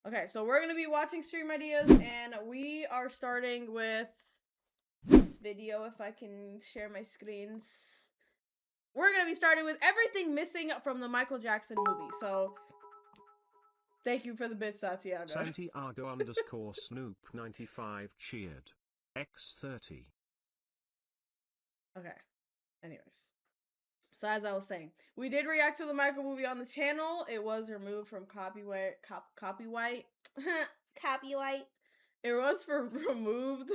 Okay, so we're gonna be watching stream ideas, and we are starting with this video. If I can share my screens, we're gonna be starting with everything missing from the Michael Jackson movie. So, thank you for the bit, Santiago. Santiago underscore Snoop 95 cheered. X30. Okay. Anyways. So as I was saying, we did react to the Michael movie on the channel. It was removed from copyright. Copyright. It was removed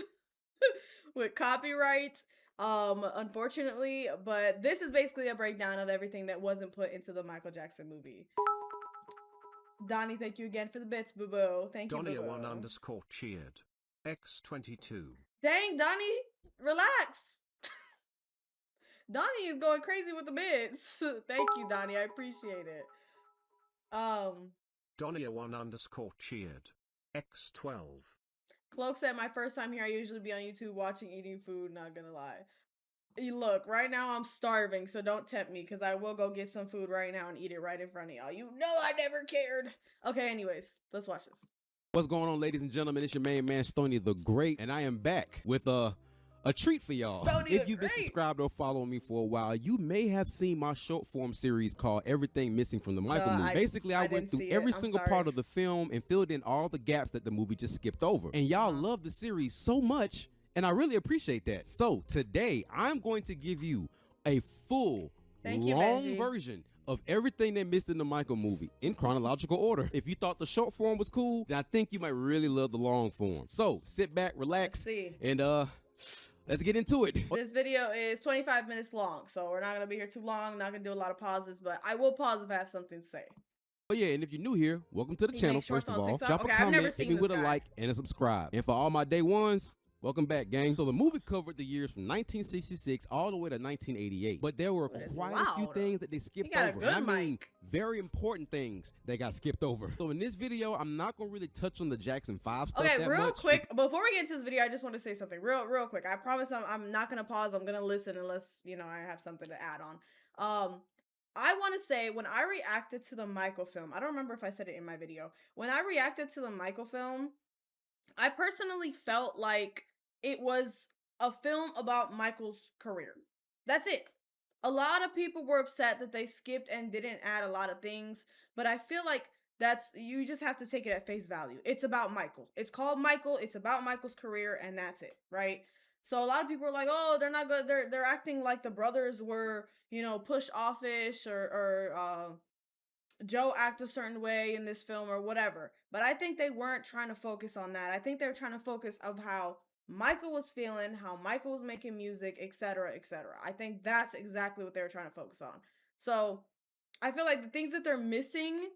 with copyright. Unfortunately, but this is basically a breakdown of everything that wasn't put into the Michael Jackson movie. Donnie, thank you again for the bits, boo boo. Thank you, boo boo. Donnie1 underscore cheered. X22. Dang, Donnie, relax. Donnie is going crazy with the bits. Thank you, Donnie. I appreciate it. Donnie1 underscore cheered. X12. Cloak said, my first time here, I usually be on YouTube watching eating food, not gonna lie. Look, right now I'm starving, so don't tempt me, because I will go get some food right now and eat it right in front of y'all. You know I never cared. Okay, anyways, let's watch this. What's going on, ladies and gentlemen? It's your main man, Stony the Great, and I am back with a treat for y'all. If you've been subscribed or following me for a while, you may have seen my short form series called Everything Missing from the Michael movie. Basically, I went through every single part of the film and filled in all the gaps that the movie just skipped over. And y'all love the series so much, and I really appreciate that. So today, I'm going to give you a full, long version of everything they missed in the Michael movie in chronological order. If you thought the short form was cool, then I think you might really love the long form. So sit back, relax, and let's get into it. This video is 25 minutes long, so we're not going to be here too long. Not going to do a lot of pauses, but I will pause if I have something to say. Oh yeah, and if you're new here, welcome to the channel, first of all. Drop a comment, hit me with a like and a subscribe. And for all my day ones, welcome back, gang. So the movie covered the years from 1966 all the way to 1988. But there were quite a few things that they skipped over. I mean, very important things that got skipped over. So in this video, I'm not going to really touch on the Jackson 5 stuff that real much. Quick, before we get into this video, I just want to say something real quick. I promise I'm not going to pause. I'm going to listen unless, you know, I have something to add on. I want to say, when I reacted to the Michael film, I don't remember if I said it in my video. When I reacted to the Michael film, I personally felt like it was a film about Michael's career. That's it. A lot of people were upset that they skipped and didn't add a lot of things, but I feel like you just have to take it at face value. It's about Michael. It's called Michael. It's about Michael's career, and that's it, right? So a lot of people are like, oh, they're not good. They're acting like the brothers were, you know, pushed offish or Joe act a certain way in this film or whatever. But I think they weren't trying to focus on that. I think they were trying to focus of how Michael was feeling, how Michael was making music, etc., etc. I think that's exactly what they were trying to focus on. So I feel like the things that they're missing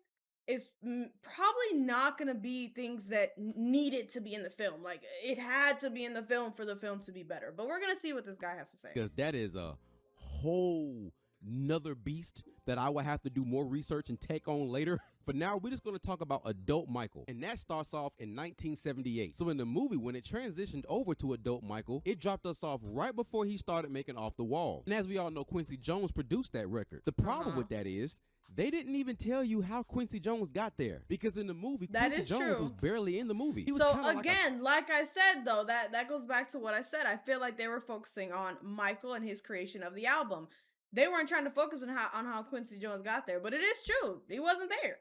is probably not going to be things that needed to be in the film. Like, it had to be in the film for the film to be better. But we're going to see what this guy has to say. Because that is a whole nother beast that I will have to do more research and take on later. For now, we're just going to talk about adult Michael, and that starts off in 1978. So in the movie, when it transitioned over to adult Michael, it dropped us off right before he started making Off the Wall. And as we all know, Quincy Jones produced that record. The problem with that is, they didn't even tell you how Quincy Jones got there, because in the movie, Quincy Jones was barely in the movie. He was again, like I said, though, that goes back to what I said. I feel like they were focusing on Michael and his creation of the album. They weren't trying to focus on how Quincy Jones got there, but it is true. He wasn't there.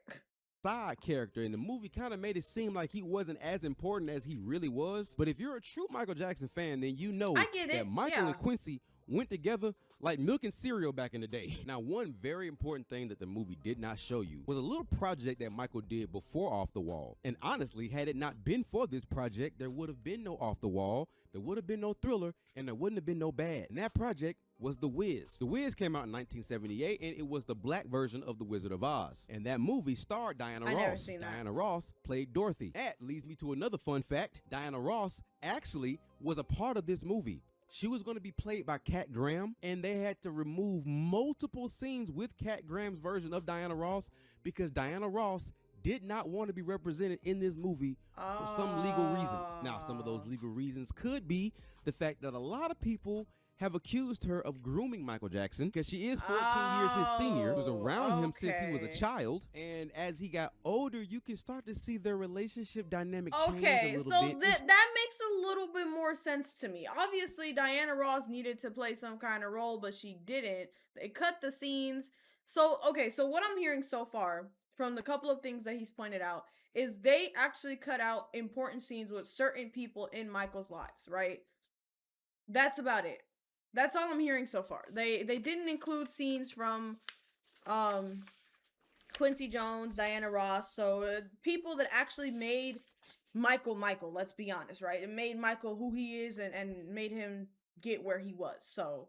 Side character in the movie kind of made it seem like he wasn't as important as he really was. But if you're a true Michael Jackson fan, then you know that Michael and Quincy went together like milk and cereal back in the day. Now, one very important thing that the movie did not show you was a little project that Michael did before Off the Wall. And honestly, had it not been for this project, there would have been no Off the Wall, there would have been no Thriller, and there wouldn't have been no Bad. And that project was The Wiz. The Wiz came out in 1978, and it was the black version of The Wizard of Oz. And that movie starred Diana Ross. Diana Ross played Dorothy. That leads me to another fun fact. Diana Ross actually was a part of this movie. She was going to be played by Cat Graham, and they had to remove multiple scenes with Cat Graham's version of Diana Ross because Diana Ross did not want to be represented in this movie for some legal reasons. Now, some of those legal reasons could be the fact that a lot of people have accused her of grooming Michael Jackson because she is 14 years his senior. Was around him since he was a child. And as he got older, you can start to see their relationship dynamic change a little bit. So that makes a little bit more sense to me. Obviously, Diana Ross needed to play some kind of role, but she didn't. They cut the scenes. So what I'm hearing so far from the couple of things that he's pointed out is they actually cut out important scenes with certain people in Michael's lives, right? That's about it. That's all I'm hearing so far. They didn't include scenes from Quincy Jones, Diana Ross, so people that actually made Michael, let's be honest, right? It made Michael who he is and made him get where he was. So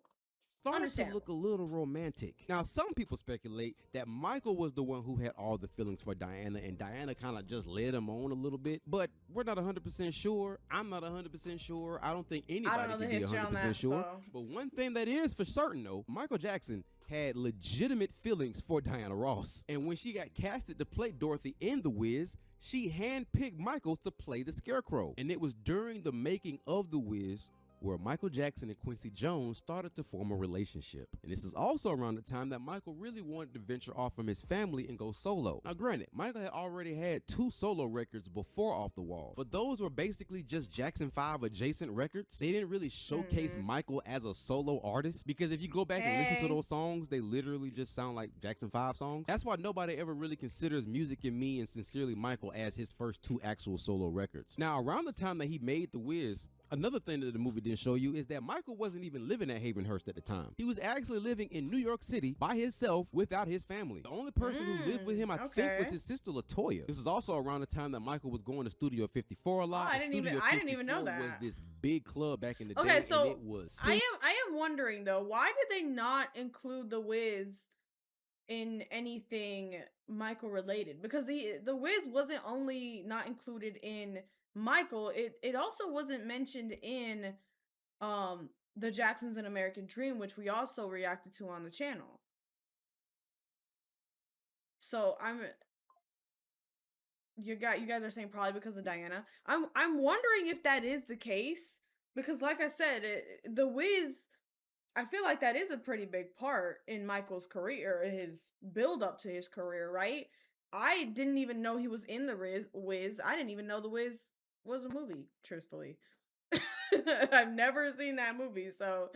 started to look a little romantic. Now, some people speculate that Michael was the one who had all the feelings for Diana, and Diana kind of just led him on a little bit, but we're not 100% sure. I'm not 100% sure. I don't think anybody can be 100% sure. So. But one thing that is for certain, though, Michael Jackson had legitimate feelings for Diana Ross. And when she got casted to play Dorothy in The Wiz, she handpicked Michael to play the Scarecrow. And it was during the making of The Wiz where Michael Jackson and Quincy Jones started to form a relationship. And this is also around the time that Michael really wanted to venture off from his family and go solo. Now granted, Michael had already had 2 solo records before Off the Wall, but those were basically just Jackson 5 adjacent records. They didn't really showcase Michael as a solo artist, because if you go back and listen to those songs, they literally just sound like Jackson 5 songs. That's why nobody ever really considers Music and Me and Sincerely Michael as his first 2 actual solo records. Now around the time that he made The Wiz, another thing that the movie didn't show you is that Michael wasn't even living at Havenhurst at the time. He was actually living in New York City by himself without his family. The only person who lived with him, I think, was his sister LaToya. This is also around the time that Michael was going to Studio 54 a lot. I didn't even know that. Was this big club back in the day, so and it was sick. I am wondering though, why did they not include The Wiz in anything Michael related? Because the Wiz wasn't only not included in Michael, it also wasn't mentioned in the Jacksons and American Dream, which we also reacted to on the channel. So you guys are saying probably because of Diana. I'm wondering if that is the case, because like I said, the Wiz, I feel like that is a pretty big part in Michael's career, his build up to his career, right? I didn't even know he was in the Wiz. I didn't even know the Wiz was a movie, truthfully. I've never seen that movie, so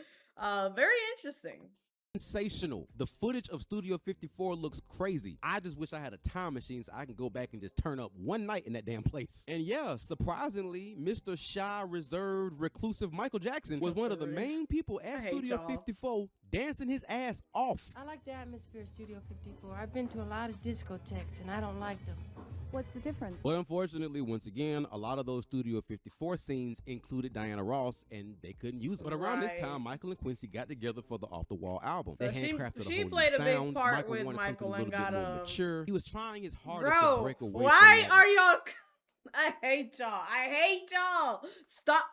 very interesting. Sensational. The footage of Studio 54 looks crazy. I just wish I had a time machine so I can go back and just turn up one night in that damn place. And yeah, surprisingly, Mr. Shy, reserved, reclusive Michael Jackson was one of the main people at Studio 54 dancing his ass off. I like the atmosphere of Studio 54. I've been to a lot of discotheques and I don't like them. What's the difference? But unfortunately, once again, a lot of those Studio 54 scenes included Diana Ross, and they couldn't use it. But around this time, Michael and Quincy got together for the Off the Wall album. So they handcrafted she a whole played new a sound. big part Michael with wanted Michael something and a little got bit more mature. He was trying his hardest to break away. Why are y'all? I hate y'all. Stop.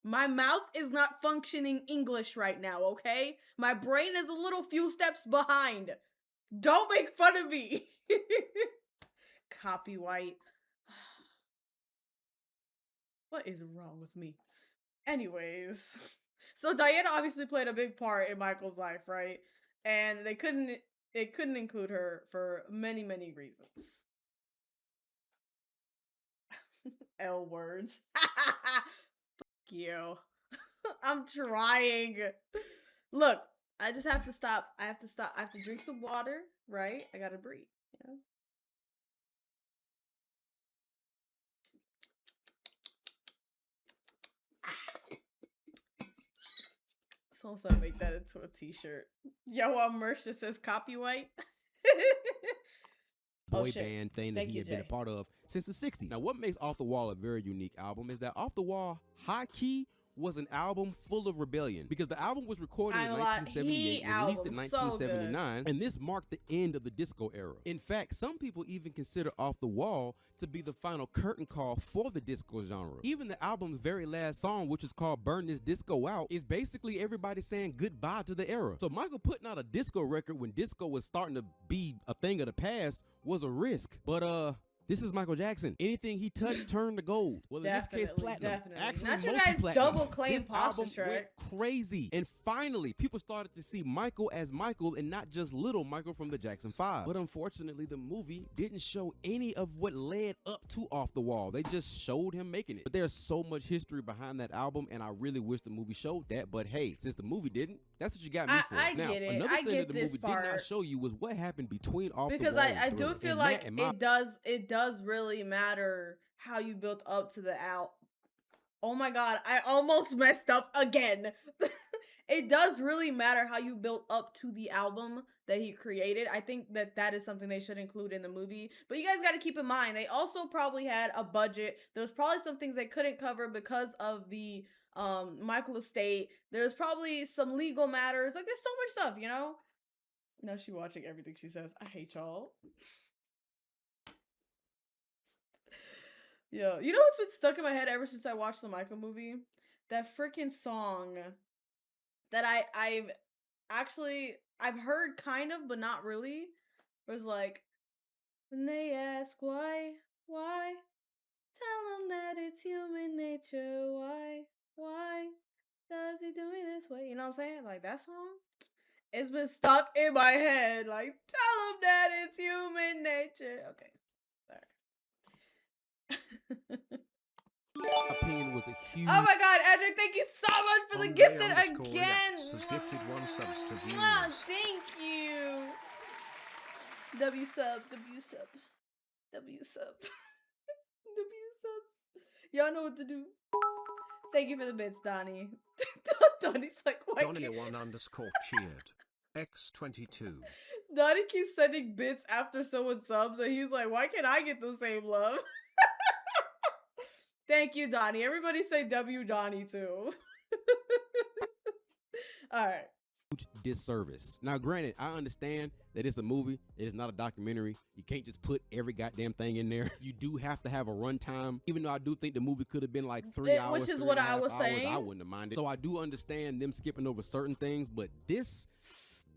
My mouth is not functioning English right now, okay? My brain is a little few steps behind. Don't make fun of me. Copyright. What is wrong with me? Anyways, so Diana obviously played a big part in Michael's life, right? And they couldn't include her for many, many reasons. L words. Fuck you. I'm trying. Look, I just have to stop. I have to drink some water, right? I gotta breathe, you know? Someone make that into a t-shirt. Yo, on merch that says copyright. Boy band thing that he had been a part of since the 60s. Now, what makes Off the Wall a very unique album is that Off the Wall, high key, was an album full of rebellion, because the album was recorded in 1978 and released in 1979, and this marked the end of the disco era. In fact, some people even consider Off the Wall to be the final curtain call for the disco genre. Even the album's very last song, which is called Burn This Disco Out, is basically everybody saying goodbye to the era. So Michael putting out a disco record when disco was starting to be a thing of the past was a risk. But This is Michael Jackson. Anything he touched turned to gold. Well, in this case, platinum. Definitely. Actually, not you guys double claim this album posture, went crazy. And finally, people started to see Michael as Michael and not just little Michael from the Jackson 5. But unfortunately, the movie didn't show any of what led up to Off the Wall. They just showed him making it. But there's so much history behind that album, and I really wish the movie showed that. But hey, since the movie didn't, that's what you got me for. Now, get it. Another I thing get that the movie did not show you was what happened between Off the Wall. Because I do feel like it does really matter how you built up to the Oh my god, I almost messed up again. It does really matter how you built up to the album that he created. I think that is something they should include in the movie. But you guys got to keep in mind, they also probably had a budget. There was probably some things they couldn't cover because of the Michael estate. There's probably some legal matters. Like, there's so much stuff, you know? Now she's watching everything she says. I hate y'all. Yo, you know what's been stuck in my head ever since I watched the Michael movie? That freaking song that I've heard kind of, but not really. It was like, when they ask why, tell them that it's human nature. Why does he do me this way? You know what I'm saying? Like, that song, it's been stuck in my head. Like, tell them that it's human nature. Okay. Opinion was a huge. Oh my god, Andrew, thank you so much for the gifted again. Has gifted 1 subs to viewers. Wow, thank you. W sub. W subs. Y'all know what to do. Thank you for the bits, Donnie. Donnie's like, why Donnie1_cheered. X22. Donnie keeps sending bits after someone subs, and he's like, why can't I get the same love? Thank you, Donnie. Everybody say W Donnie too. All right. Disservice. Now, granted, I understand that it's a movie. It is not a documentary. You can't just put every goddamn thing in there. You do have to have a runtime. Even though I do think the movie could have been like 3 hours, which is what I was saying. I wouldn't have minded. So I do understand them skipping over certain things, but this,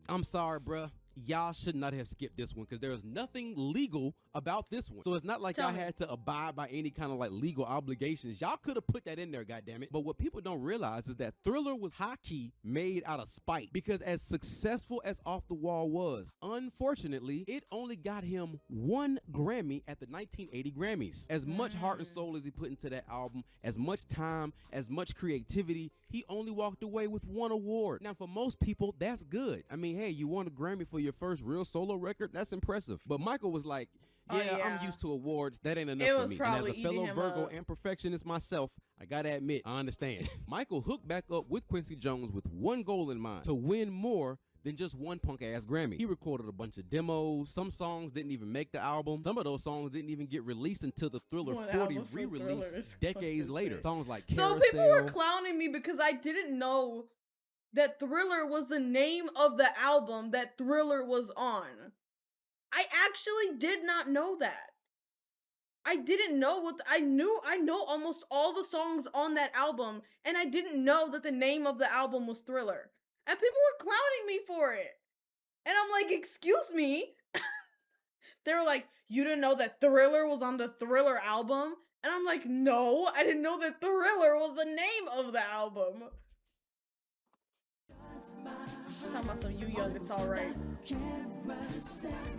I'm sorry, bruh. Y'all should not have skipped this one because there is nothing legal about this one. So it's not like y'all had to abide by any kind of like legal obligations. Y'all could have put that in there, goddammit. But what people don't realize is that Thriller was high-key made out of spite, because as successful as Off the Wall was, unfortunately, it only got him 1 Grammy at the 1980 Grammys. As much heart and soul as he put into that album, as much time, as much creativity, he only walked away with 1 award. Now, for most people, that's good. I mean, hey, you won a Grammy for your first real solo record? That's impressive. But Michael was like, yeah, I'm used to awards. That ain't enough for me. And as a fellow Virgo and perfectionist myself, I gotta admit, I understand. Michael hooked back up with Quincy Jones with 1 goal in mind: to win more than just 1 punk-ass Grammy. He recorded a bunch of demos. Some songs didn't even make the album. Some of those songs didn't even get released until the Thriller 40 re-release decades later. Songs like Carousel. So people were clowning me because I didn't know that Thriller was the name of the album that Thriller was on. I actually did not know that. I didn't know what I know almost all the songs on that album, and I didn't know that the name of the album was Thriller. And people were clowning me for it. And I'm like, excuse me? They were like, you didn't know that Thriller was on the Thriller album? And I'm like, no, I didn't know that Thriller was the name of the album. I'm talking about some You Young, It's Alright.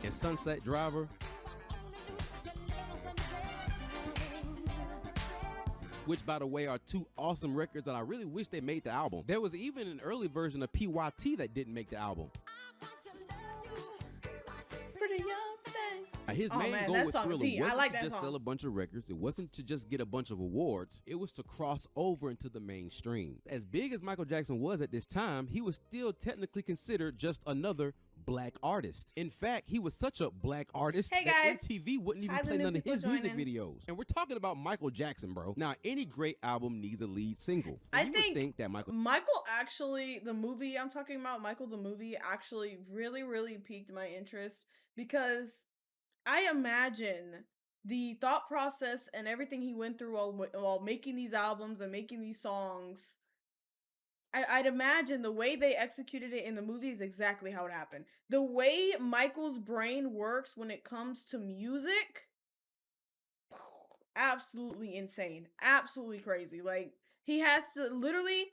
And Sunset Driver, which, by the way, are 2 awesome records that I really wish they made the album. There was even an early version of PYT that didn't make the album. Pretty young thing. His main goal with Thriller wasn't to just song. sell a bunch of records. It wasn't to just get a bunch of awards. It was to cross over into the mainstream. As big as Michael Jackson was at this time, he was still technically considered just another black artist. In fact, he was such a black artist that MTV wouldn't even play none of his music videos. And we're talking about Michael Jackson, bro. Now, any great album needs a lead single. I think that Michael actually, the movie I'm talking about, Michael the movie, actually really, really piqued my interest, because I imagine the thought process and everything he went through while making these albums and making these songs. I'd imagine the way they executed it in the movie is exactly how it happened. The way Michael's brain works when it comes to music absolutely insane, absolutely crazy. Like, he has to literally,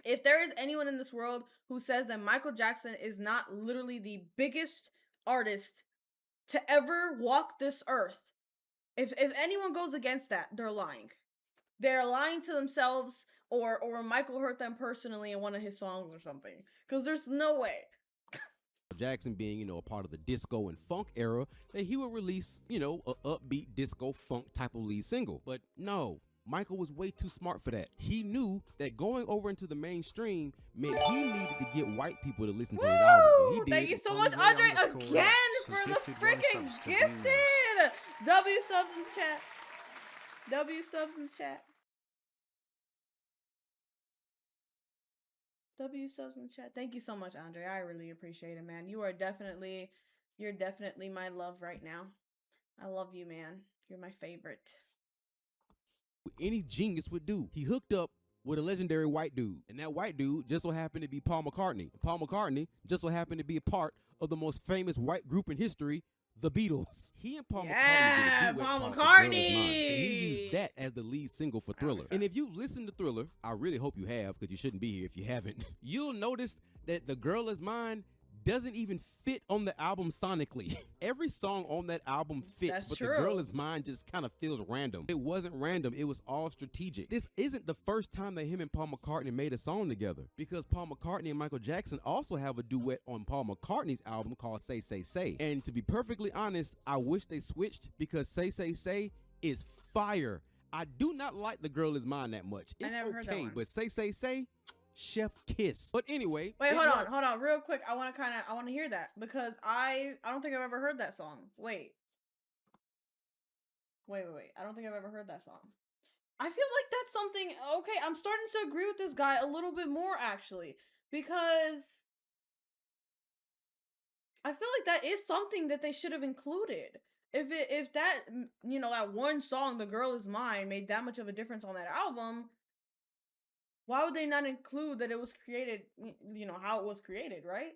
if there is anyone in this world who says that Michael Jackson is not literally the biggest artist to ever walk this earth, if anyone goes against that, they're lying. They're lying to themselves, or Michael hurt them personally in one of his songs or something. Because there's no way. Jackson being, a part of the disco and funk era, that he would release, a upbeat disco funk type of lead single. But no, Michael was way too smart for that. He knew that going over into the mainstream meant he needed to get white people to listen to his album. So he did. Thank you so much, Andre, again for the freaking gifted. W subs in chat. W subs in chat. W subs in chat. Thank you so much, Andre. I really appreciate it, man. You're definitely my love right now. I love you, man. You're my favorite. Any genius would do. He hooked up with a legendary white dude, and that white dude just so happened to be Paul McCartney. Paul McCartney just so happened to be a part of the most famous white group in history, the Beatles. He and Paul McCartney did a duet Paul called McCartney. He used that as the lead single for Thriller. And if you've listened to Thriller, I really hope you have, because you shouldn't be here if you haven't. You'll notice that The Girl Is Mine doesn't even fit on the album sonically. Every song on that album fits, but true. The Girl Is Mine just kind of feels random. It wasn't random, it was all strategic. This isn't the first time that him and Paul McCartney made a song together, because Paul McCartney and Michael Jackson also have a duet on Paul McCartney's album called Say Say Say. And to be perfectly honest, I wish they switched, because Say Say Say is fire. I do not like The Girl Is Mine that much. It's okay, but Say Say Say, chef kiss. But anyway, wait, hold on real quick. I want to hear that, because I don't think I've ever heard that song. Wait, I don't think I've ever heard that song. I feel like that's something, okay, I'm starting to agree with this guy a little bit more, actually, because I feel like that is something that they should have included. If that, that one song, The Girl Is Mine, made that much of a difference on that album, why would they not include that it was created, how it was created, right?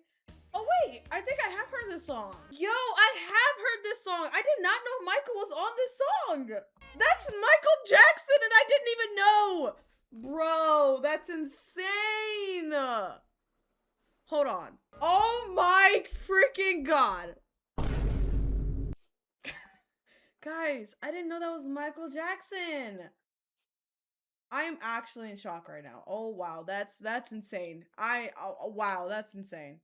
Oh, wait, I think I have heard this song. Yo, I have heard this song. I did not know Michael was on this song. That's Michael Jackson, and I didn't even know. Bro, that's insane. Hold on. Oh my freaking God. Guys, I didn't know that was Michael Jackson. I am actually in shock right now. Oh wow, that's insane. Wow, that's insane.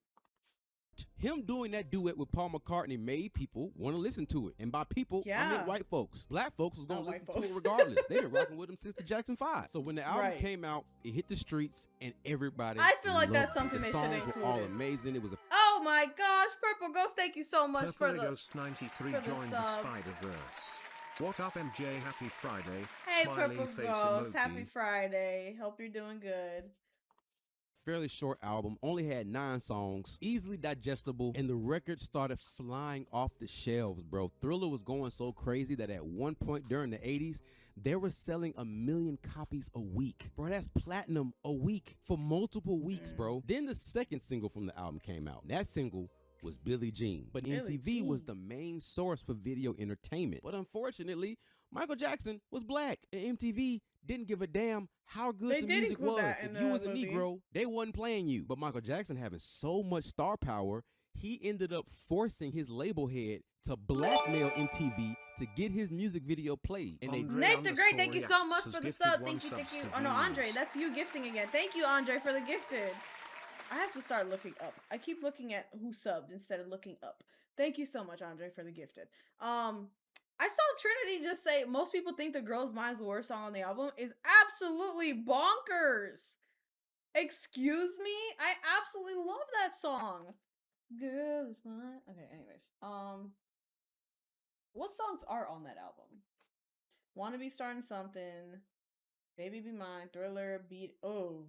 Him doing that duet with Paul McCartney made people want to listen to it. And by people, I meant white folks. Black folks was going to listen to it regardless. They've been rocking with him since the Jackson 5. So when the album came out, it hit the streets and everybody I feel like that's it. something The they should songs include. were all amazing. It was a Oh my gosh, Purple Ghost, thank you so much Purple for the Ghost 93 joined the Spider-Verse. What up, MJ? Happy Friday. Hey, Smiling Purple face Ghost. emoji. Happy Friday. Hope you're doing good. fairly short album, only had 9 songs, easily digestible, and the record started flying off the shelves, bro. Thriller was going so crazy that at one point during the 80s, they were selling 1 million copies a week. Bro, that's platinum a week for multiple weeks, bro. Then the second single from the album came out. That single was Billie Jean. But MTV was the main source for video entertainment. But unfortunately, Michael Jackson was black, and MTV didn't give a damn how good the music was. If you was a Negro, they wasn't playing you. But Michael Jackson, having so much star power, he ended up forcing his label head to blackmail MTV to get his music video played. And Nate the Great, thank you so much for the sub. Thank you. Oh no, Andre, that's you gifting again. Thank you, Andre, for the gifted. I have to start looking up. I keep looking at who subbed instead of looking up. Thank you so much, Andre, for the gifted. I saw Trinity just say most people think The Girl's Mind's the worst song on the album is absolutely bonkers. Excuse me? I absolutely love that song. Girl is mine. Okay, anyways. What songs are on that album? Wanna Be Starting Something, Baby Be Mine, Thriller, Beat. Oh.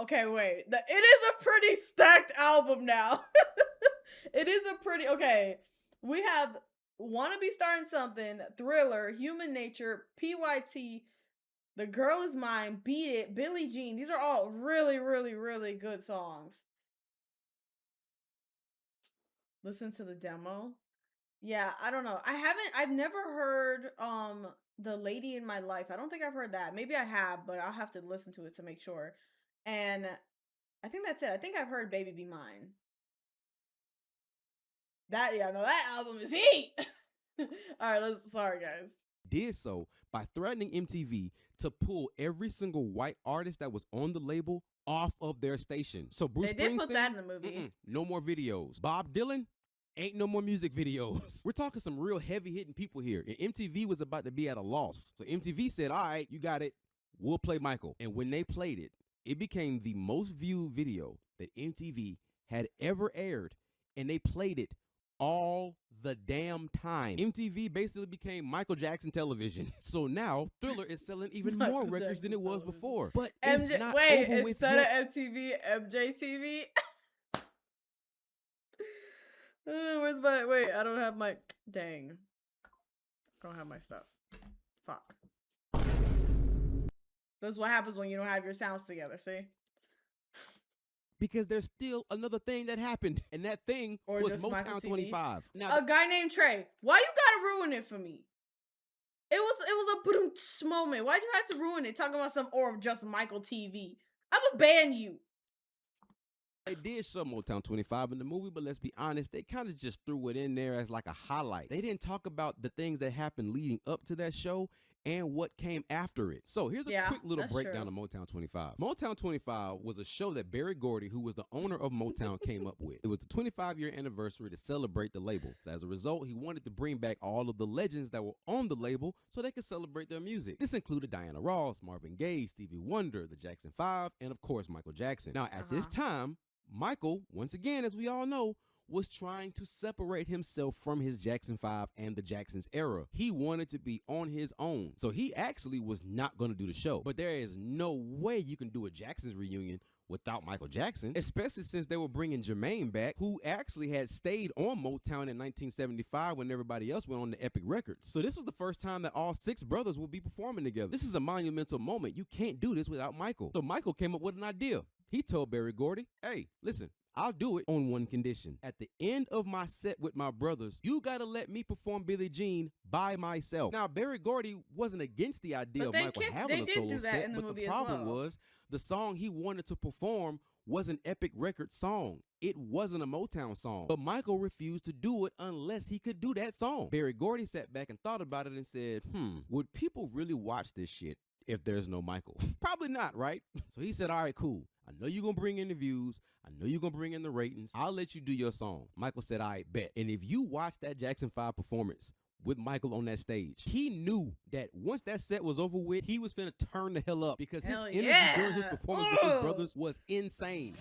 Okay, wait. It is a pretty stacked album now. It is a pretty. Okay. We have Wanna Be Starting Something, Thriller, Human Nature, PYT, The Girl Is Mine, Beat It, Billie Jean. These are all really, really, really good songs. Listen to the demo. Yeah, I don't know. I've never heard The Lady in My Life. I don't think I've heard that. Maybe I have, but I'll have to listen to it to make sure. And I think that's it. I think I've heard Baby Be Mine. That album is heat. All right, sorry guys. Did so by threatening MTV to pull every single white artist that was on the label off of their station. So Bruce Springsteen, they did put that in the movie. No more videos. Bob Dylan, ain't no more music videos. We're talking some real heavy hitting people here. And MTV was about to be at a loss. So MTV said, all right, you got it. We'll play Michael. And when they played it, it became the most viewed video that MTV had ever aired. And they played it all the damn time. MTV basically became Michael Jackson television. So now Thriller is selling even more records than it was before. But it's not over with instead of MTV, MJTV. Where's my wait? I don't have my dang. I don't have my stuff. Fuck. That's what happens when you don't have your sounds together. See? Because there's still another thing that happened, and that thing was Motown 25. Now, a guy named Trey. Why you gotta ruin it for me? It was a boom moment. Why'd you have to ruin it? Talking about some or just Michael TV. I'ma ban you. They did show Motown 25 in the movie, but let's be honest, they kind of just threw it in there as like a highlight. They didn't talk about the things that happened leading up to that show and what came after it. So here's a quick little breakdown of Motown 25. Motown 25 was a show that Berry Gordy, who was the owner of Motown, came up with. It was the 25-year anniversary to celebrate the label. So as a result, he wanted to bring back all of the legends that were on the label so they could celebrate their music. This included Diana Ross, Marvin Gaye, Stevie Wonder, the Jackson 5, and of course, Michael Jackson. Now, at this time, Michael, once again, as we all know, was trying to separate himself from his Jackson 5 and the Jacksons era. He wanted to be on his own. So he actually was not going to do the show. But there is no way you can do a Jacksons reunion without Michael Jackson, especially since they were bringing Jermaine back, who actually had stayed on Motown in 1975 when everybody else went on to Epic Records. So this was the first time that all six brothers would be performing together. This is a monumental moment. You can't do this without Michael. So Michael came up with an idea. He told Berry Gordy, hey, listen, I'll do it on one condition. At the end of my set with my brothers, you gotta let me perform Billie Jean by myself. Now, Berry Gordy wasn't against the idea of Michael having a solo set, but the problem was the song he wanted to perform was an Epic Records song. It wasn't a Motown song. But Michael refused to do it unless he could do that song. Berry Gordy sat back and thought about it and said, would people really watch this shit if there's no Michael? Probably not, right? So he said, all right, cool. I know you're going to bring in the views. I know you're going to bring in the ratings. I'll let you do your song. Michael said, all right, bet. And if you watch that Jackson 5 performance with Michael on that stage, he knew that once that set was over with, he was finna turn the hell up because his energy during his performance with his brothers was insane.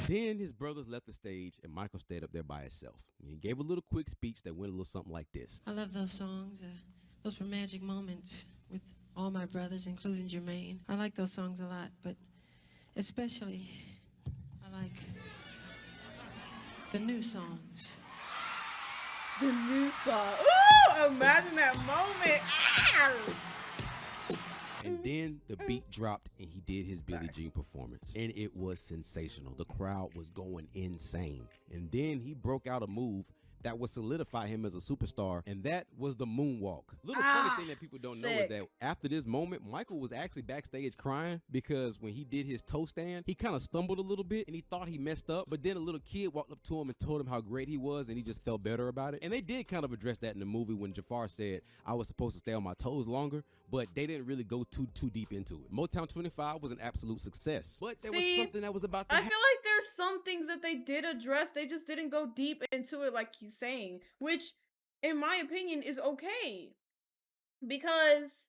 Then his brothers left the stage and Michael stayed up there by himself. And he gave a little quick speech that went a little something like this. I love those songs. Those were magic moments with all my brothers, including Jermaine. I like those songs a lot, but especially I like the new songs. The new song. Ooh, imagine that moment. And then the beat dropped and he did his Billie Jean performance. And it was sensational. The crowd was going insane. And then he broke out a move that would solidify him as a superstar, and that was the moonwalk. Little funny thing that people don't know is that after this moment, Michael was actually backstage crying because when he did his toe stand, he kind of stumbled a little bit and he thought he messed up, but then a little kid walked up to him and told him how great he was, and he just felt better about it. And they did kind of address that in the movie when Jafar said, I was supposed to stay on my toes longer, but they didn't really go too deep into it. Motown 25 was an absolute success, but there was something that was about to happen. I feel like there's some things that they did address, they just didn't go deep into it like he's saying, which in my opinion is okay, because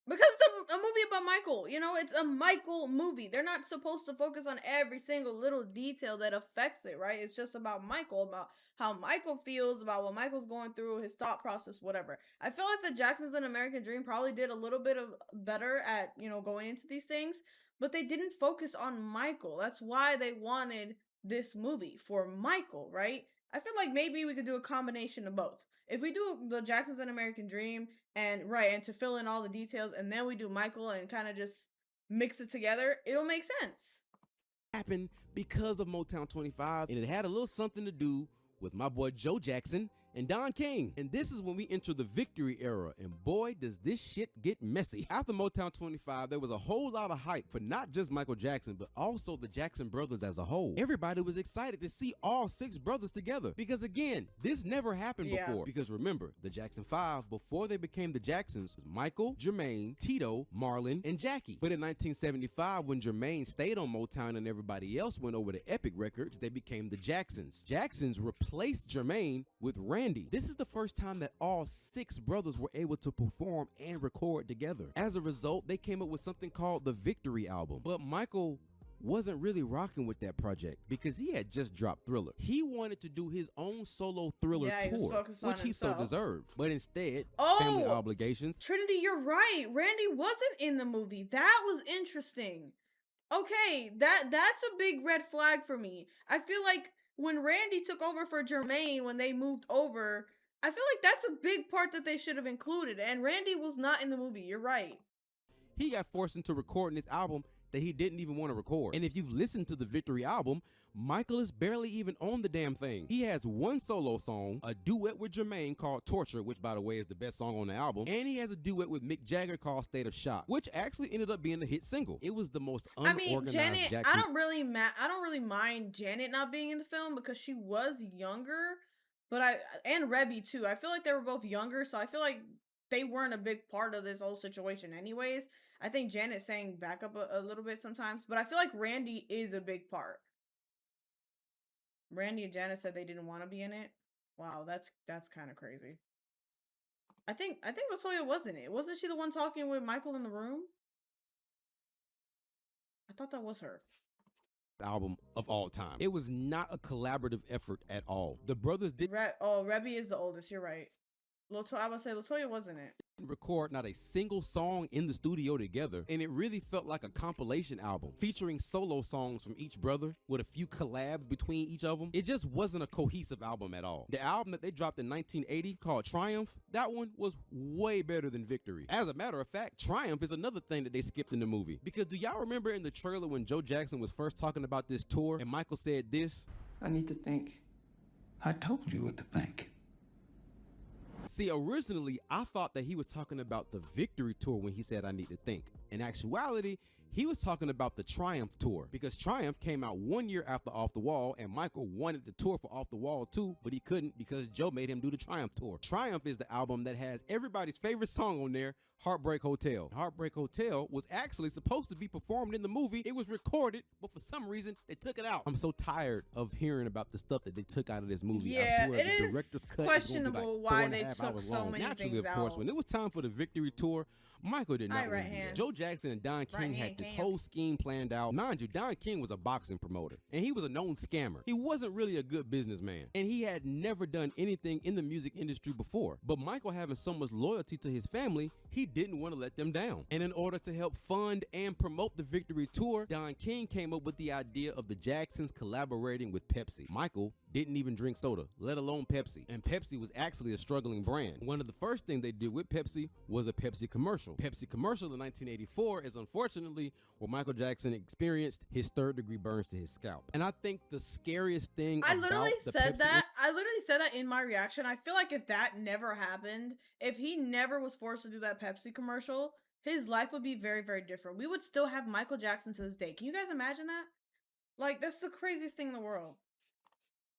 it's a movie about Michael. You know, it's a Michael movie. They're not supposed to focus on every single little detail that affects it, right? It's just about Michael, about how Michael feels, about what Michael's going through, his thought process, whatever. I feel like the Jacksons and American Dream probably did a little bit of better at, you know, going into these things, but they didn't focus on Michael. That's why they wanted this movie, for Michael, right? I feel like maybe we could do a combination of both. If we do the Jacksons and American Dream and to fill in all the details, and then we do Michael and kind of just mix it together, it'll make sense. happened because of Motown 25, and it had a little something to do with my boy Joe Jackson and Don King. And this is when we enter the victory era, and boy does this shit get messy. After Motown 25, there was a whole lot of hype for not just Michael Jackson, but also the Jackson brothers as a whole. Everybody was excited to see all 6 brothers together, because again, this never happened before. Because remember, the Jackson 5, before they became the Jacksons, was Michael, Jermaine, Tito, Marlon, and Jackie. But in 1975, when Jermaine stayed on Motown and everybody else went over to Epic Records, they became the Jacksons. Jacksons replaced Jermaine with Randy. This is the first time that all 6 brothers were able to perform and record together. As a result, they came up with something called the Victory album. But Michael wasn't really rocking with that project because he had just dropped Thriller. He wanted to do his own solo Thriller tour, which he so deserved. But instead, family obligations. Trinity, you're right. Randy wasn't in the movie. That was interesting. Okay, that's a big red flag for me. I feel like when Randy took over for Jermaine, when they moved over, I feel like that's a big part that they should have included. And Randy was not in the movie. You're right. He got forced into recording this album that he didn't even want to record. And if you've listened to the Victory album, Michael is barely even on the damn thing. He has one solo song, a duet with Jermaine called Torture, which by the way is the best song on the album, and he has a duet with Mick Jagger called State of Shock, which actually ended up being a hit single. It was the most unorganized Janet, Jackson. I don't really mind Janet not being in the film because she was younger, and Rebby too. I feel like they were both younger, so I feel like they weren't a big part of this whole situation anyways. I think Janet sang back up a little bit sometimes, but I feel like Randy is a big part. Randy and Janet said they didn't want to be in it. Wow, that's kind of crazy. I think Latoya was in it. Wasn't she the one talking with Michael in the room? I thought that was her. Album of all time. It was not a collaborative effort at all. The brothers did. Rebby is the oldest. You're right. I would say Latoya wasn't it. Record not a single song in the studio together, and it really felt like a compilation album featuring solo songs from each brother with a few collabs between each of them. It just wasn't a cohesive album at all. The album that they dropped in 1980 called Triumph, that one was way better than Victory. As a matter of fact, Triumph is another thing that they skipped in the movie, because do y'all remember in the trailer when Joe Jackson was first talking about this tour and Michael said this? I need to think. I told you what to think. See, originally, I thought that he was talking about the Victory tour when he said I need to think. In actuality, he was talking about the Triumph tour, because Triumph came out 1 year after Off the Wall, and Michael wanted the tour for Off the Wall too, but he couldn't because Joe made him do the Triumph tour. Triumph is the album that has everybody's favorite song on there, Heartbreak Hotel. Heartbreak Hotel was actually supposed to be performed in the movie. It was recorded, but for some reason, they took it out. I'm so tired of hearing about the stuff that they took out of this movie. Yeah, I swear, the director's cut questionable why they took so many Naturally, things of course, out. when it was time for the Victory tour, Michael did not want to do that. Joe Jackson and Don King had this whole scheme planned out. Mind you, Don King was a boxing promoter, and he was a known scammer. He wasn't really a good businessman, and he had never done anything in the music industry before. But Michael, having so much loyalty to his family, he didn't want to let them down. And in order to help fund and promote the Victory tour, Don King came up with the idea of the Jacksons collaborating with Pepsi. Michael didn't even drink soda, let alone Pepsi. And Pepsi was actually a struggling brand. One of the first things they did with Pepsi was a Pepsi commercial. Pepsi commercial in 1984 is unfortunately where Michael Jackson experienced his third-degree burns to his scalp. And I think the scariest thing I literally said that in my reaction. I feel like if that never happened, if he never was forced to do that Pepsi commercial, his life would be very, very different. We would still have Michael Jackson to this day. Can you guys imagine that? Like, that's the craziest thing in the world.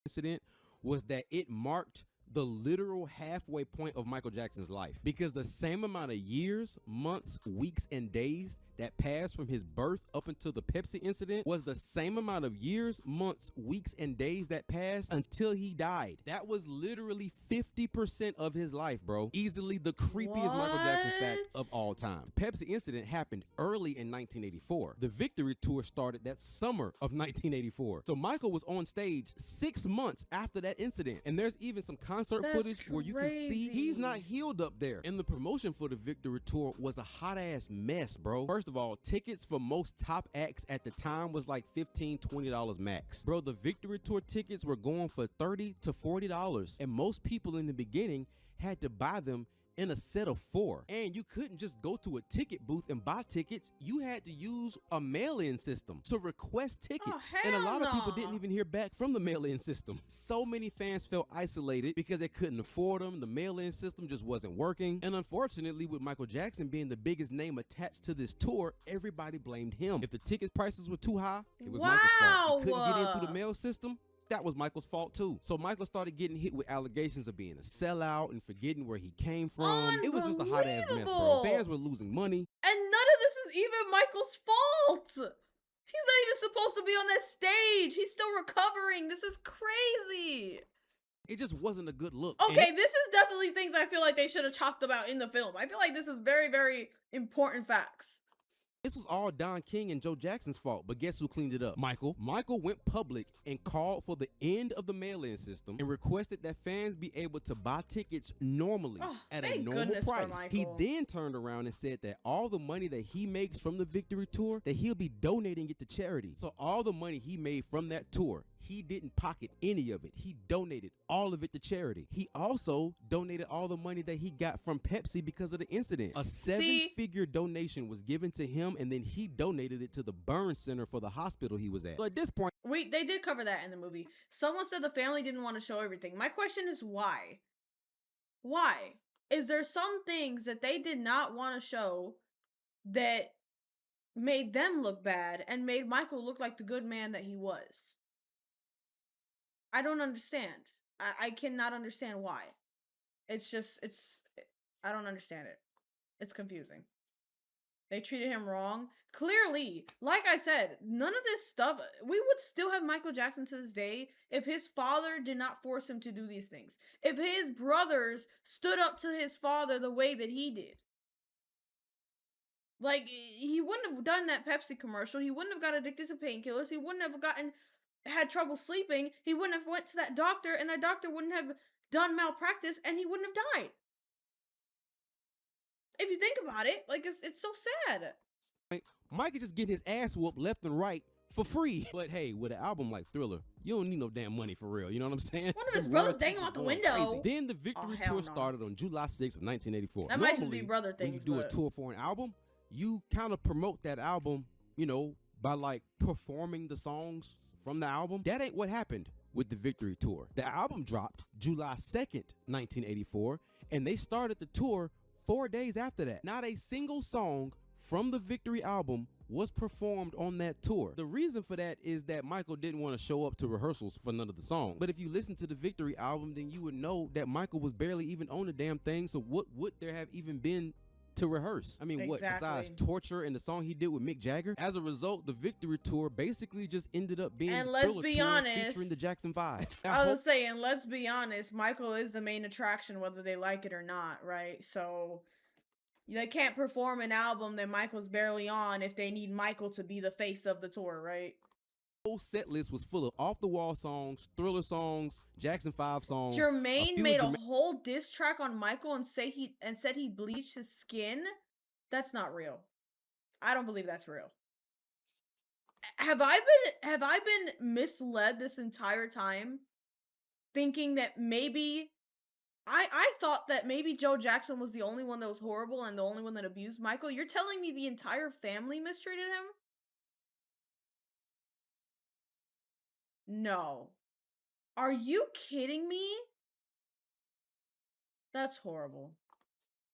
Incident was that it marked the literal halfway point of Michael Jackson's life, because the same amount of years, months, weeks, and days that passed from his birth up until the Pepsi incident was the same amount of years, months, weeks, and days that passed until he died. That was literally 50% of his life, bro. Easily the creepiest Michael Jackson fact of all time. Pepsi incident happened early in 1984. The Victory tour started that summer of 1984. So Michael was on stage 6 months after that incident. And there's even some concert footage where you can see he's not healed up there. And the promotion for the Victory tour was a hot ass mess, bro. First of all, tickets for most top acts at the time was like $15, $20 max. Bro, the Victory tour tickets were going for $30 to $40, and most people in the beginning had to buy them in a set of 4. And you couldn't just go to a ticket booth and buy tickets. You had to use a mail-in system to request tickets. And a lot of people didn't even hear back from the mail-in system. So many fans felt isolated because they couldn't afford them. The mail-in system just wasn't working. And unfortunately, with Michael Jackson being the biggest name attached to this tour, everybody blamed him. If the ticket prices were too high, it was Michael's fault. He couldn't get in through the mail system. That was Michael's fault too. So Michael started getting hit with allegations of being a sellout and forgetting where he came from. It was just a hot ass mess, bro. Fans were losing money. And none of this is even Michael's fault. He's not even supposed to be on that stage. He's still recovering. This is crazy. It just wasn't a good look. Okay, this is definitely things I feel like they should have talked about in the film. I feel like this is very, very important facts. This was all Don King and Joe Jackson's fault, but guess who cleaned it up? Michael. Michael went public and called for the end of the mail-in system and requested that fans be able to buy tickets normally at a normal price. He then turned around and said that all the money that he makes from the Victory Tour, that he'll be donating it to charity. So all the money he made from that tour, he didn't pocket any of it. He donated all of it to charity. He also donated all the money that he got from Pepsi because of the incident. A 7-figure donation was given to him, and then he donated it to the burn center for the hospital he was at. So at this point, they did cover that in the movie. Someone said the family didn't want to show everything. My question is why? Why? Is there some things that they did not want to show that made them look bad and made Michael look like the good man that he was? I don't understand. I cannot understand why. I don't understand it. It's confusing. They treated him wrong. Clearly, like I said, none of this stuff, we would still have Michael Jackson to this day if his father did not force him to do these things. If his brothers stood up to his father the way that he did. Like, he wouldn't have done that Pepsi commercial. He wouldn't have got addicted to painkillers. He wouldn't have had trouble sleeping. He wouldn't have went to that doctor, and that doctor wouldn't have done malpractice, and he wouldn't have died. If you think about it, like, it's so sad. Mike is just getting his ass whooped left and right for free. But hey, with an album like Thriller, you don't need no damn money for real. You know what I'm saying? One of his brothers dang him out the window. Crazy. Then the Victory Tour started on July 6th of 1984. That might just be brother things. When you do a tour for an album, you kind of promote that album, you know, by like performing the songs from the album. That ain't what happened with the Victory Tour. The album dropped July 2nd, 1984, and they started the tour 4 days after that. Not a single song from the Victory album was performed on that tour. The reason for that is that Michael didn't want to show up to rehearsals for none of the songs. But if you listen to the Victory album, then you would know that Michael was barely even on the damn thing. So what would there have even been to rehearse? I mean, what besides Torture and the song he did with Mick Jagger? As a result, the Victory Tour basically just ended up being and let's be honest, featuring the Jackson 5. I was saying, let's be honest, Michael is the main attraction whether they like it or not, right? So they can't perform an album that Michael's barely on if they need Michael to be the face of the tour, right? The whole set list was full of off-the-wall songs, Thriller songs, Jackson 5 songs. Jermaine made a whole diss track on Michael and said he bleached his skin. That's not real. I don't believe that's real. Have I been misled this entire time, thinking that maybe I thought that maybe Joe Jackson was the only one that was horrible and the only one that abused Michael? You're telling me the entire family mistreated him? No. Are you kidding me? That's horrible.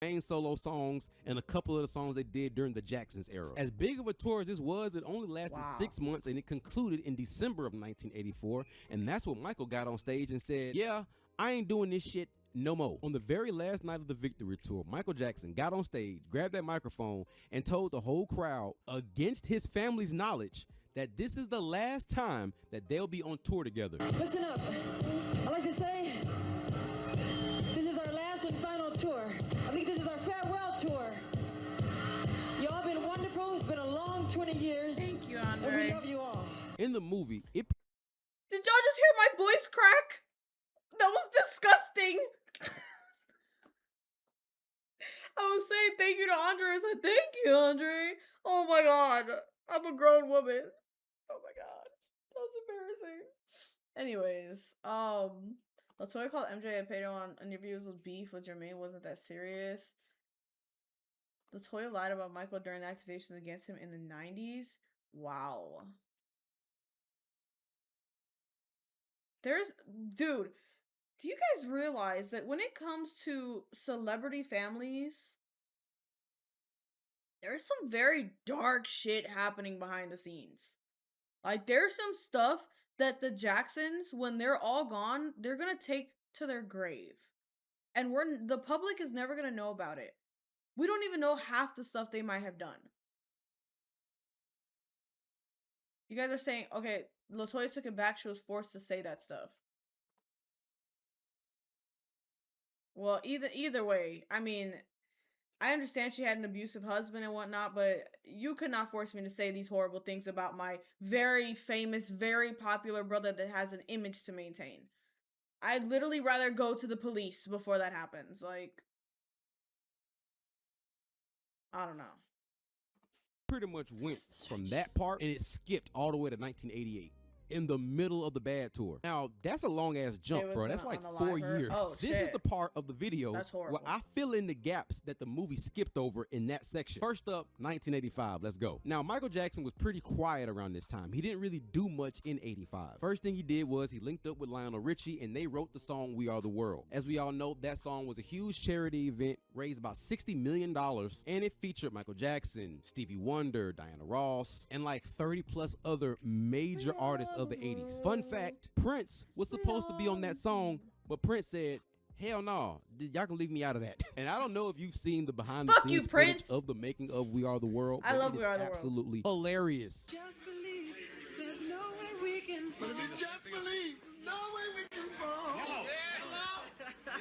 Main solo songs and a couple of the songs they did during the Jacksons era. As big of a tour as this was, it only lasted 6 months and it concluded in December of 1984. And that's when Michael got on stage and said, yeah, I ain't doing this shit no more. On the very last night of the Victory Tour, Michael Jackson got on stage, grabbed that microphone, and told the whole crowd, against his family's knowledge, that this is the last time that they'll be on tour together. Listen up. I'd like to say, this is our last and final tour. I think this is our farewell tour. Y'all been wonderful. It's been a long 20 years. Thank you, Andre. And we love you all. In the movie, Did y'all just hear my voice crack? That was disgusting. I was saying thank you to Andre. I said, thank you, Andre. Oh my God. I'm a grown woman. Oh my God. That was embarrassing. Anyways, LaToya called MJ and Pedro on interviews with beef with Jermaine wasn't that serious. LaToya lied about Michael during the accusations against him in the 90s. Wow. Dude, do you guys realize that when it comes to celebrity families, there's some very dark shit happening behind the scenes. Like, there's some stuff that the Jacksons, when they're all gone, they're gonna take to their grave. And the public is never gonna know about it. We don't even know half the stuff they might have done. You guys are saying, okay, LaToya took it back. She was forced to say that stuff. Well, either way, I mean, I understand she had an abusive husband and whatnot, but you could not force me to say these horrible things about my very famous, very popular brother that has an image to maintain. I'd literally rather go to the police before that happens. Like, I don't know. Pretty much went from that part and it skipped all the way to 1988. In the middle of the Bad tour. Now, that's a long ass jump, bro. That's like 4 years. Oh, this is the part of the video where I fill in the gaps that the movie skipped over in that section. First up, 1985. Let's go. Now, Michael Jackson was pretty quiet around this time. He didn't really do much in 85. First thing he did was he linked up with Lionel Richie and they wrote the song We Are the World. As we all know, that song was a huge charity event, raised about $60 million, and it featured Michael Jackson, Stevie Wonder, Diana Ross, and like 30 plus other major artists of the 80s. Fun fact, Prince was supposed to be on that song, but Prince said, hell no, y'all can leave me out of that. And I don't know if you've seen the behind the scenes footage of the making of We Are the World. I love We Are the World. Absolutely hilarious. Just believe there's no way we can fall. Just believe no way we can fall.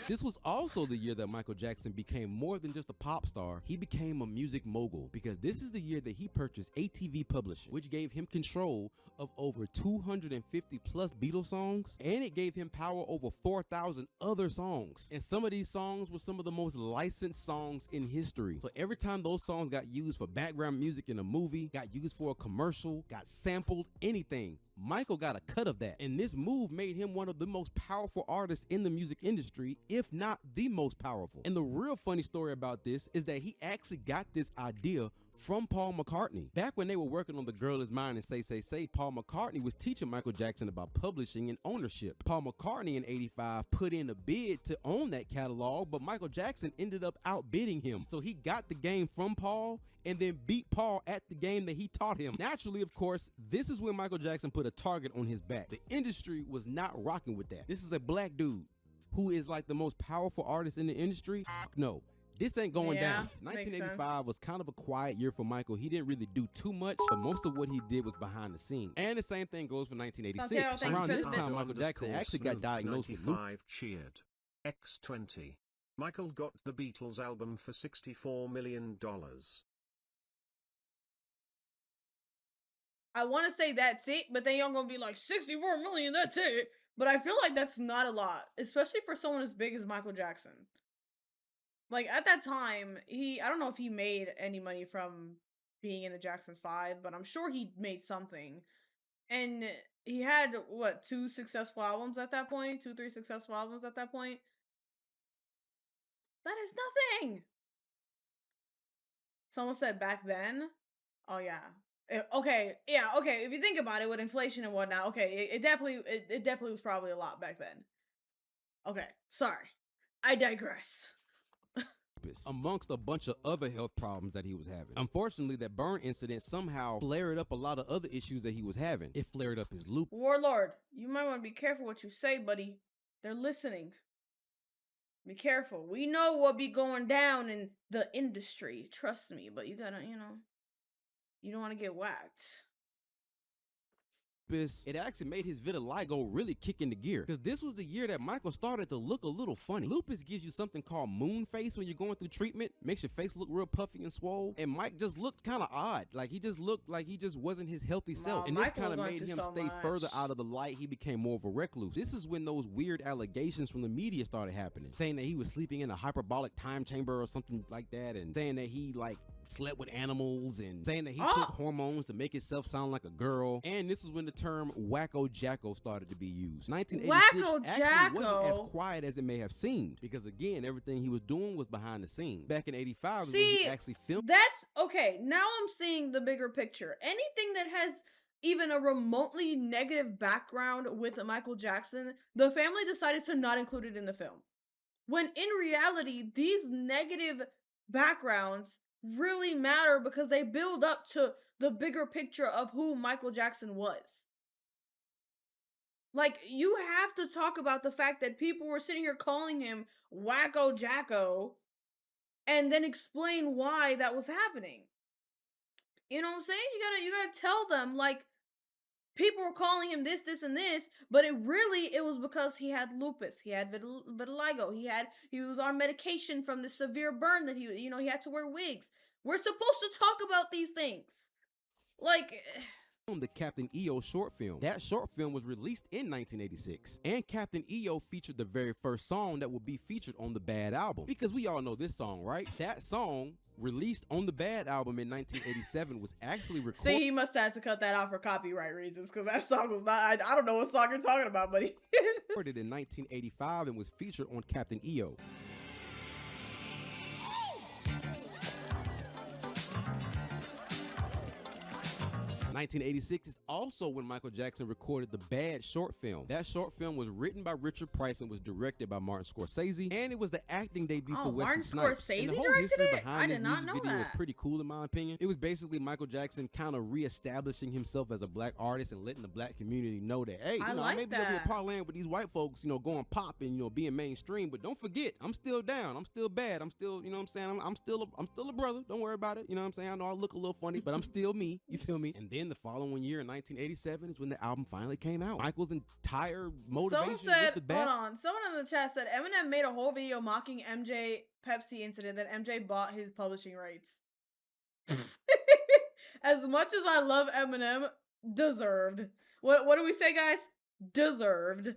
This was also the year that Michael Jackson became more than just a pop star. He became a music mogul because this is the year that he purchased ATV Publishing, which gave him control of over 250 plus Beatles songs, and it gave him power over 4,000 other songs. And some of these songs were some of the most licensed songs in history. So every time those songs got used for background music in a movie, got used for a commercial, got sampled, anything, Michael got a cut of that. And this move made him one of the most powerful artists in the music industry, if not the most powerful. And the real funny story about this is that he actually got this idea from Paul McCartney. Back when they were working on The Girl Is Mine and Say, Paul McCartney was teaching Michael Jackson about publishing and ownership. Paul McCartney in 85 put in a bid to own that catalog, but Michael Jackson ended up outbidding him. So he got the game from Paul and then beat Paul at the game that he taught him. Naturally, of course, this is when Michael Jackson put a target on his back. The industry was not rocking with that. This is a black dude who is like the most powerful artist in the industry. No. This ain't going down. 1985 was kind of a quiet year for Michael. He didn't really do too much, but most of what he did was behind the scenes. And the same thing goes for 1986. Around this time, Michael Jackson actually got diagnosed with lupus. Cheered. X20. Michael got the Beatles album for $64 million. I want to say that's it, but then y'all gonna be like, 64 million, that's it. But I feel like that's not a lot, especially for someone as big as Michael Jackson. Like, at that time, I don't know if he made any money from being in the Jackson's 5, but I'm sure he made something. And he had, what, 2 successful albums at that point? 2, 3 successful albums at that point? That is nothing! Someone said back then? Oh, yeah. Okay, yeah, okay, if you think about it with inflation and whatnot, okay, it definitely was probably a lot back then. Okay, sorry. I digress. Amongst a bunch of other health problems that he was having. Unfortunately, that burn incident somehow flared up a lot of other issues that he was having. It flared up his lupus. Warlord, you might want to be careful what you say, buddy. They're listening. Be careful. We know what be going down in the industry. Trust me, but you gotta, you don't want to get whacked. It actually made his vitiligo really kick into gear, because this was the year that Michael started to look a little funny. Lupus gives you something called moon face when you're going through treatment, makes your face look real puffy and swole, and Mike just looked kind of odd. Like, he just looked like he just wasn't his healthy self, and this kind of made him stay further out of the light. He became more of a recluse. This is when those weird allegations from the media started happening, saying that he was sleeping in a hyperbolic time chamber or something like that, and saying that he like slept with animals and saying that he took hormones to make himself sound like a girl. And this was when the term wacko jacko started to be used. 1986 actually wasn't as quiet as it may have seemed, because again, everything he was doing was behind the scenes. Back in 85 is when he actually filmed. That's okay. Now I'm seeing the bigger picture. Anything that has even a remotely negative background with Michael Jackson, the family decided to not include it in the film. When in reality, these negative backgrounds really matter because they build up to the bigger picture of who Michael Jackson was. Like, you have to talk about the fact that people were sitting here calling him Wacko Jacko and then explain why that was happening. You know what I'm saying? You gotta tell them, like, people were calling him this, this, and this, but it was because he had lupus, he had vitiligo, he was on medication from the severe burn that he had to wear wigs. We're supposed to talk about these things. Like, the Captain EO short film. That short film was released in 1986, and Captain EO featured the very first song that will be featured on the Bad album, because we all know this song, right? That song, released on the Bad album in 1987, was actually recorded. See, he must have had to cut that out for copyright reasons, because that song was not, I don't know what song you're talking about, buddy. Recorded in 1985 and was featured on Captain EO. 1986 is also when Michael Jackson recorded the Bad short film. That short film was written by Richard Price and was directed by Martin Scorsese, and it was the acting debut for Wesley Snipes. Martin Scorsese directed it? I did not know that. Video was pretty cool in my opinion. It was basically Michael Jackson kind of reestablishing himself as a black artist and letting the black community know that, hey, I may be over here parlaying with these white folks, going pop and being mainstream, but don't forget, I'm still down, I'm still bad, I'm still, you know what I'm saying, I'm still a brother. Don't worry about it. You know what I'm saying? I know I look a little funny, but I'm still me. You feel me? And then the following year in 1987 is when the album finally came out. Michael's entire motivation Someone with the Bad. Hold on. Someone in the chat said Eminem made a whole video mocking MJ Pepsi incident that MJ bought his publishing rights. As much as I love Eminem, deserved. What do we say, guys? Deserved.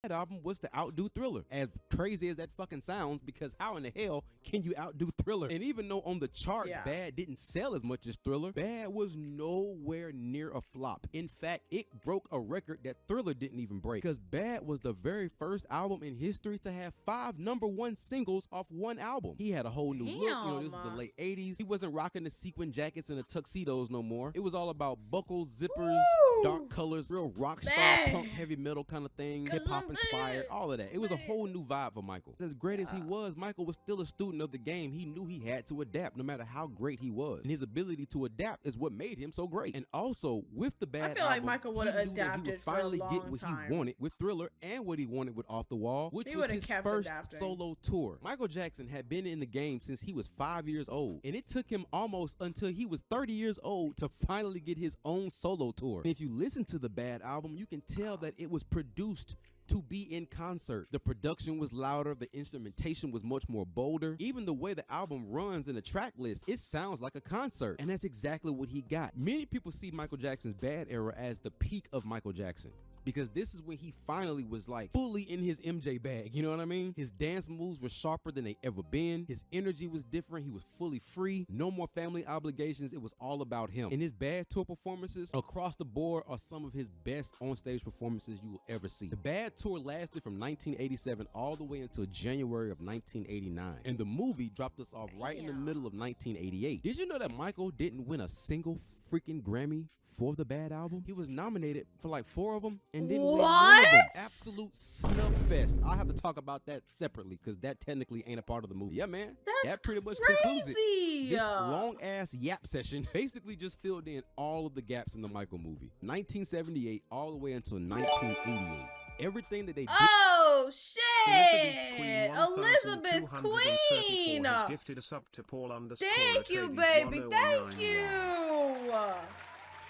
That album was to outdo Thriller, as crazy as that fucking sounds, because how in the hell can you outdo Thriller? And even though on the charts Bad didn't sell as much as Thriller, Bad was nowhere near a flop. In fact, it broke a record that Thriller didn't even break, because Bad was the very first album in history to have 5 #1 singles off one album. He had a whole new look. This was the late 80s. He wasn't rocking the sequin jackets and the tuxedos no more. It was all about buckles, zippers, dark colors, real rock star, punk, heavy metal kind of thing, hip-hop inspired, all of that. It was a whole new vibe for Michael. As great as he was, Michael was still a student of the game. He knew he had to adapt no matter how great he was. And his ability to adapt is what made him so great. And also, with the Bad I feel like Michael would have adapted for a long time. He would finally get what he wanted with Thriller and what he wanted with Off the Wall, which was his first solo tour. Michael Jackson had been in the game since he was 5 years old. And it took him almost until he was 30 years old to finally get his own solo tour. And if you listen to the Bad album, you can tell that it was produced to be in concert. The production was louder, the instrumentation was much more bolder. Even the way the album runs in the track list, it sounds like a concert. And that's exactly what he got. Many people see Michael Jackson's Bad era as the peak of Michael Jackson, because this is when he finally was like fully in his MJ bag, you know what I mean? His dance moves were sharper than they ever been. His energy was different. He was fully free. No more family obligations. It was all about him. And his Bad tour performances across the board are some of his best onstage performances you will ever see. The Bad tour lasted from 1987 all the way until January of 1989. And the movie dropped us off right in the middle of 1988. Did you know that Michael didn't win a single freaking Grammy for the Bad album? He was nominated for like 4 of them and didn't win one of them. Absolute snub fest. I'll have to talk about that separately because that technically ain't a part of the movie. Yeah, man. That pretty much concludes it. This long ass yap session basically just filled in all of the gaps in the Michael movie. 1978 all the way until 1988. Everything that they did. Oh shit! Elizabeth Queen. Gifted a sub to Paul Thank you, baby. Thank you.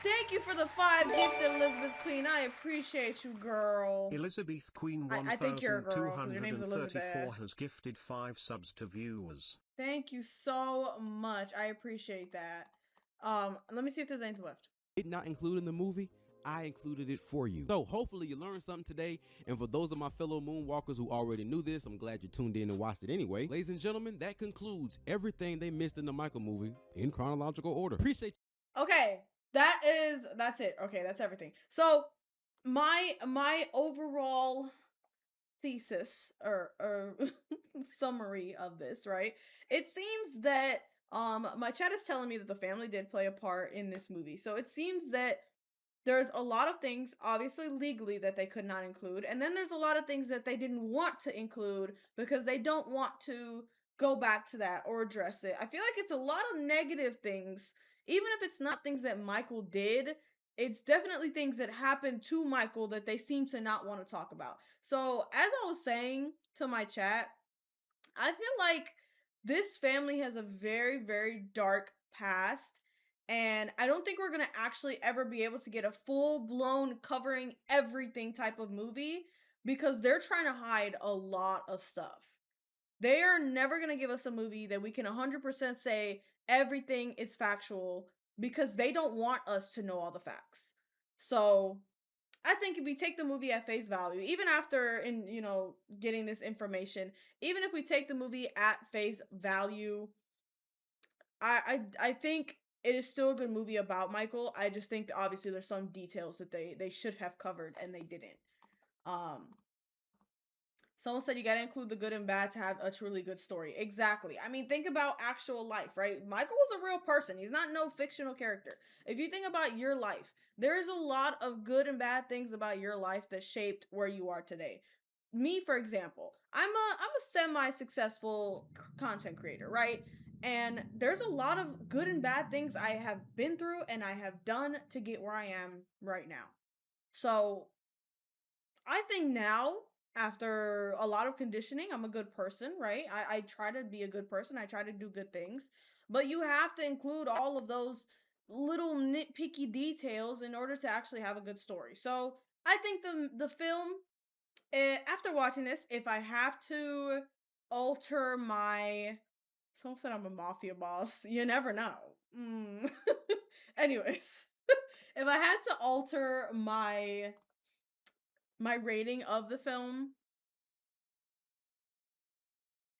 Thank you for the 5 gifted, Elizabeth Queen. I appreciate you, girl. Elizabeth Queen I think you're a girl because your name's Elizabeth. Has gifted 5 subs to viewers. Thank you so much. I appreciate that. Let me see if there's anything left. Did not include in the movie. I included it for you. So hopefully you learned something today. And for those of my fellow moonwalkers who already knew this, I'm glad you tuned in and watched it anyway. Ladies and gentlemen, that concludes everything they missed in the Michael movie in chronological order. Appreciate you. Okay, that's it. Okay, that's everything. So my overall thesis or summary of this, right? It seems that my chat is telling me that the family did play a part in this movie. So it seems that there's a lot of things, obviously legally, that they could not include. And then there's a lot of things that they didn't want to include because they don't want to go back to that or address it. I feel like it's a lot of negative things. Even if it's not things that Michael did, it's definitely things that happened to Michael that they seem to not want to talk about. So as I was saying to my chat, I feel like this family has a very, very dark past. And I don't think we're going to actually ever be able to get a full-blown covering everything type of movie because they're trying to hide a lot of stuff. They are never going to give us a movie that we can 100% say everything is factual because they don't want us to know all the facts. So I think if we take the movie at face value, even after getting this information, even if we take the movie at face value, I think it is still a good movie about Michael. I just think that obviously there's some details that they should have covered and they didn't. Someone said you gotta include the good and bad to have a truly good story. Exactly. I mean, think about actual life, right? Michael was a real person. He's not no fictional character. If you think about your life, there's a lot of good and bad things about your life that shaped where you are today. Me, for example, I'm a semi-successful content creator, right? And there's a lot of good and bad things I have been through and I have done to get where I am right now. So I think now, after a lot of conditioning, I'm a good person, right? I try to be a good person. I try to do good things. But you have to include all of those little nitpicky details in order to actually have a good story. So I think the film, after watching this, if I have to alter my... Someone said I'm a mafia boss. You never know. Anyways, if I had to alter my rating of the film,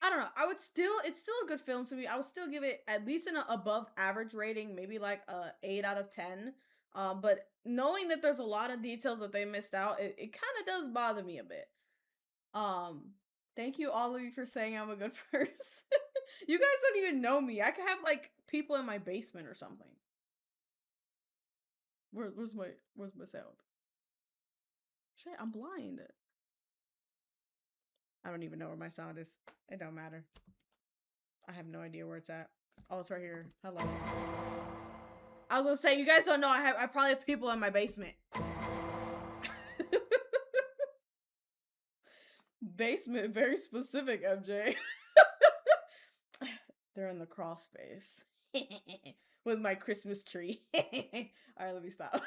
I don't know. It's still a good film to me. I would still give it at least an above average rating, maybe like a 8 out of 10. But knowing that there's a lot of details that they missed out, it kind of does bother me a bit. Thank you all of you for saying I'm a good person. You guys don't even know me. I could have like people in my basement or something. Where's my sound? Shit, I'm blind. I don't even know where my sound is. It don't matter. I have no idea where it's at. Oh, it's right here. Hello. I was gonna say, you guys don't know I probably have people in my basement. Basement, very specific, MJ. They're in the crawl space. With my Christmas tree. Alright, let me stop.